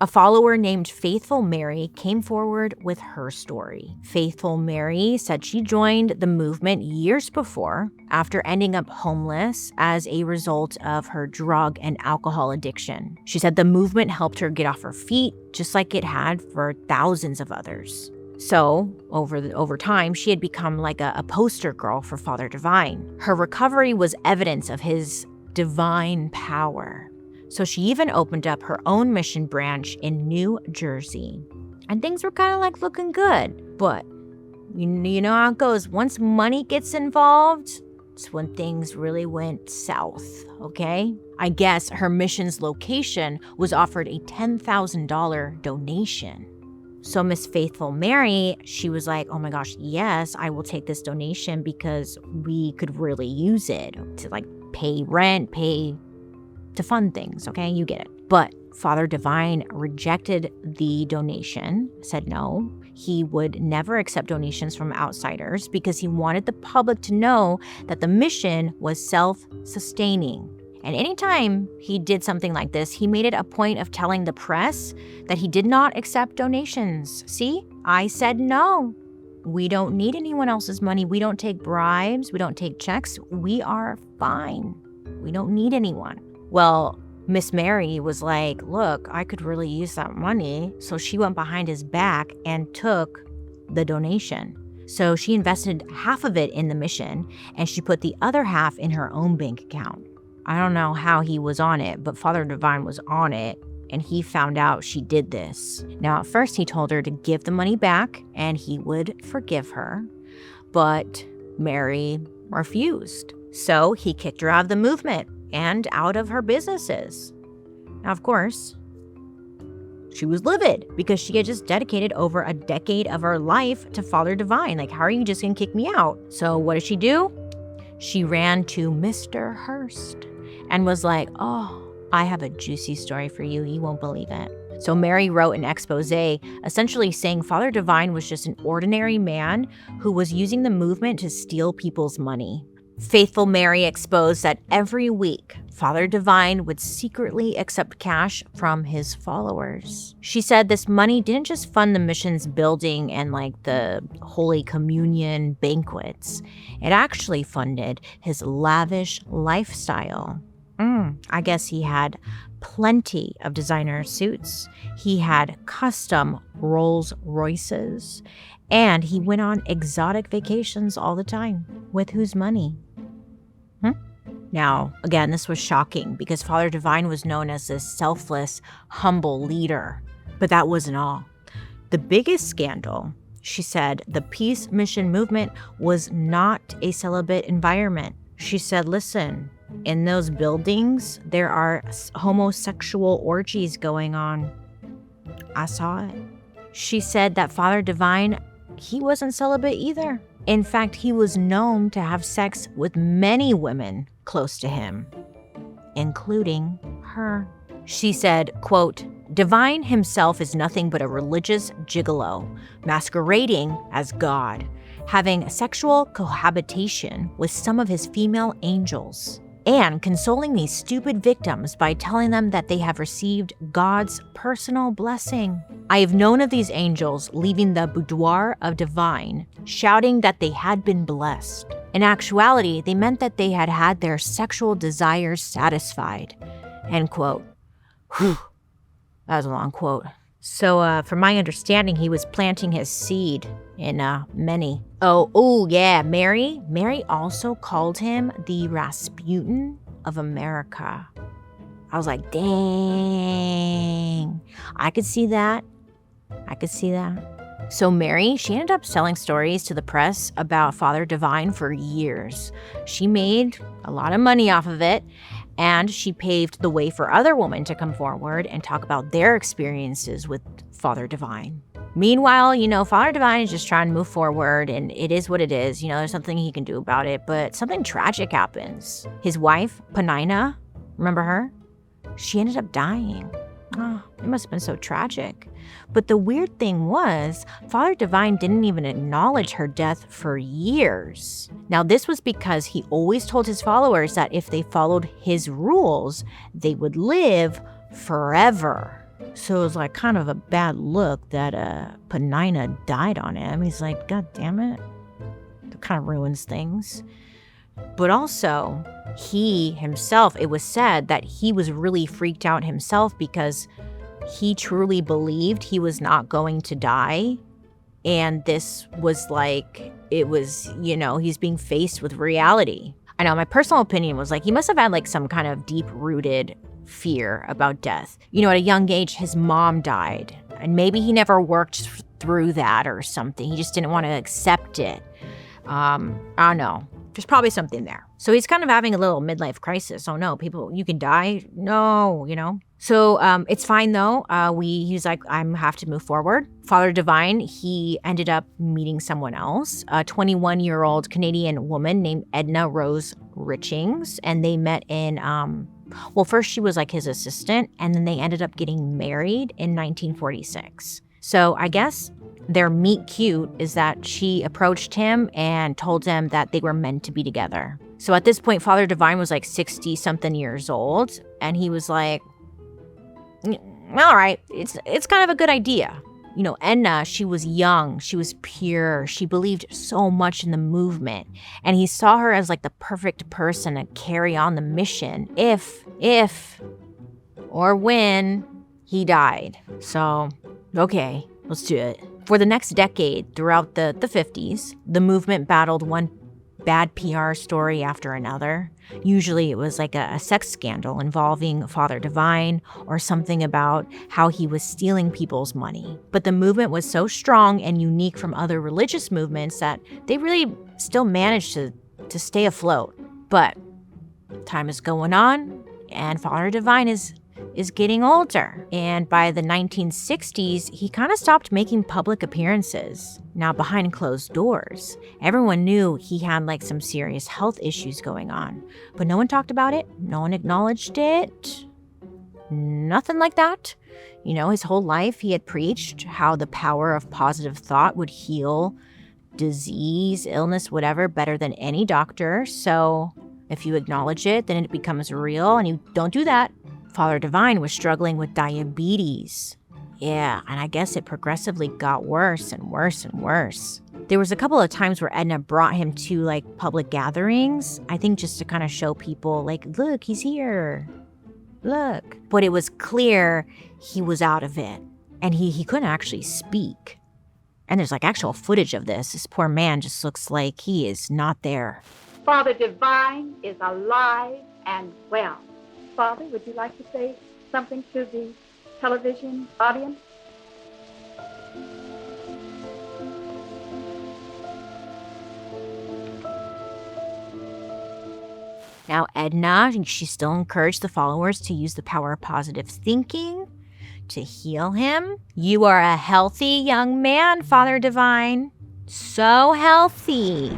A follower named Faithful Mary came forward with her story. Faithful Mary said she joined the movement years before after ending up homeless as a result of her drug and alcohol addiction. She said the movement helped her get off her feet, just like it had for thousands of others. So, over time, she had become like a poster girl for Father Divine. Her recovery was evidence of his divine power. So she even opened up her own mission branch in New Jersey. And things were kind of like looking good. But you know how it goes. Once money gets involved, it's when things really went south, okay? I guess her mission's location was offered a $10,000 donation. So Miss Faithful Mary, she was like, oh my gosh, yes, I will take this donation because we could really use it to like pay rent, to fund things, okay? You get it. But Father Divine rejected the donation, said no. He would never accept donations from outsiders because he wanted the public to know that the mission was self-sustaining. And anytime he did something like this, he made it a point of telling the press that he did not accept donations. See, I said no. We don't need anyone else's money. We don't take bribes. We don't take checks. We are fine. We don't need anyone. Well, Miss Mary was like, look, I could really use that money. So she went behind his back and took the donation. So she invested half of it in the mission and she put the other half in her own bank account. I don't know how he was on it, but Father Divine was on it, and he found out she did this. Now, at first, he told her to give the money back, and he would forgive her, but Mary refused. So he kicked her out of the movement and out of her businesses. Now, of course, she was livid because she had just dedicated over a decade of her life to Father Divine. Like, how are you just going to kick me out? So what did she do? She ran to Mr. Hurst and was like, oh, I have a juicy story for you. You won't believe it. So Mary wrote an expose essentially saying Father Divine was just an ordinary man who was using the movement to steal people's money. Faithful Mary exposed that every week, Father Divine would secretly accept cash from his followers. She said this money didn't just fund the mission's building and like the Holy Communion banquets. It actually funded his lavish lifestyle. I guess he had plenty of designer suits. He had custom Rolls Royces. And he went on exotic vacations all the time. With whose money? Now, again, this was shocking because Father Divine was known as this selfless, humble leader. But that wasn't all. The biggest scandal, she said, the peace mission movement was not a celibate environment. She said, listen, in those buildings, there are homosexual orgies going on. I saw it. She said that Father Divine, he wasn't celibate either. In fact, he was known to have sex with many women close to him, including her. She said, quote, Divine himself is nothing but a religious gigolo, masquerading as God, having sexual cohabitation with some of his female angels, and consoling these stupid victims by telling them that they have received God's personal blessing. I have known of these angels leaving the boudoir of Divine, shouting that they had been blessed. In actuality, they meant that they had had their sexual desires satisfied. End quote. Whew. That was a long quote. So, from my understanding, he was planting his seed in many. Oh, yeah, Mary also called him the Rasputin of America. I was like, dang, I could see that. So Mary, she ended up selling stories to the press about Father Divine for years. She made a lot of money off of it, and she paved the way for other women to come forward and talk about their experiences with Father Divine. Meanwhile, Father Divine is just trying to move forward, and it is what it is. There's nothing he can do about it, but something tragic happens. His wife, Penina, remember her? She ended up dying. Oh, it must have been so tragic. But the weird thing was, Father Divine didn't even acknowledge her death for years. Now, this was because he always told his followers that if they followed his rules, they would live forever. So it was like kind of a bad look that Penina died on him. He's like, God damn it. It kind of ruins things. But also, he himself, it was said that he was really freaked out himself because he truly believed he was not going to die. And this was like, it was, he's being faced with reality. I know my personal opinion was like, he must have had like some kind of deep-rooted fear about death. At a young age, his mom died. And maybe he never worked through that or something. He just didn't want to accept it. I don't know. There's probably something there. So he's kind of having a little midlife crisis. Oh no, you can die? No, So it's fine though. He's like, I have to move forward. Father Divine, he ended up meeting someone else, a 21-year-old Canadian woman named Edna Rose Richings. And they met in, first she was like his assistant, and then they ended up getting married in 1946. So I guess their meet cute is that she approached him and told him that they were meant to be together. So at this point, Father Divine was like 60-something years old, and he was like, all right, it's kind of a good idea. Edna, she was young, she was pure, she believed so much in the movement, and he saw her as like the perfect person to carry on the mission if or when he died. So, okay, let's do it. For the next decade, throughout the 50s, the movement battled one bad PR story after another. Usually it was like a sex scandal involving Father Divine or something about how he was stealing people's money. But the movement was so strong and unique from other religious movements that they really still managed to stay afloat. But time is going on, and Father Divine is getting older. And by the 1960s, he kind of stopped making public appearances. Now, behind closed doors, everyone knew he had like some serious health issues going on. But no one talked about it. No one acknowledged it. Nothing like that. His whole life he had preached how the power of positive thought would heal disease, illness, whatever, better than any doctor. So if you acknowledge it, then it becomes real, and you don't do that. Father Divine was struggling with diabetes. Yeah, and I guess it progressively got worse and worse and worse. There was a couple of times where Edna brought him to like public gatherings, I think just to kind of show people like, look, he's here. Look. But it was clear he was out of it, and he couldn't actually speak. And there's like actual footage of this. This poor man just looks like he is not there. Father Divine is alive and well. Father, would you like to say something to the television audience? Now, Edna, she still encouraged the followers to use the power of positive thinking to heal him. You are a healthy young man, Father Divine. So healthy.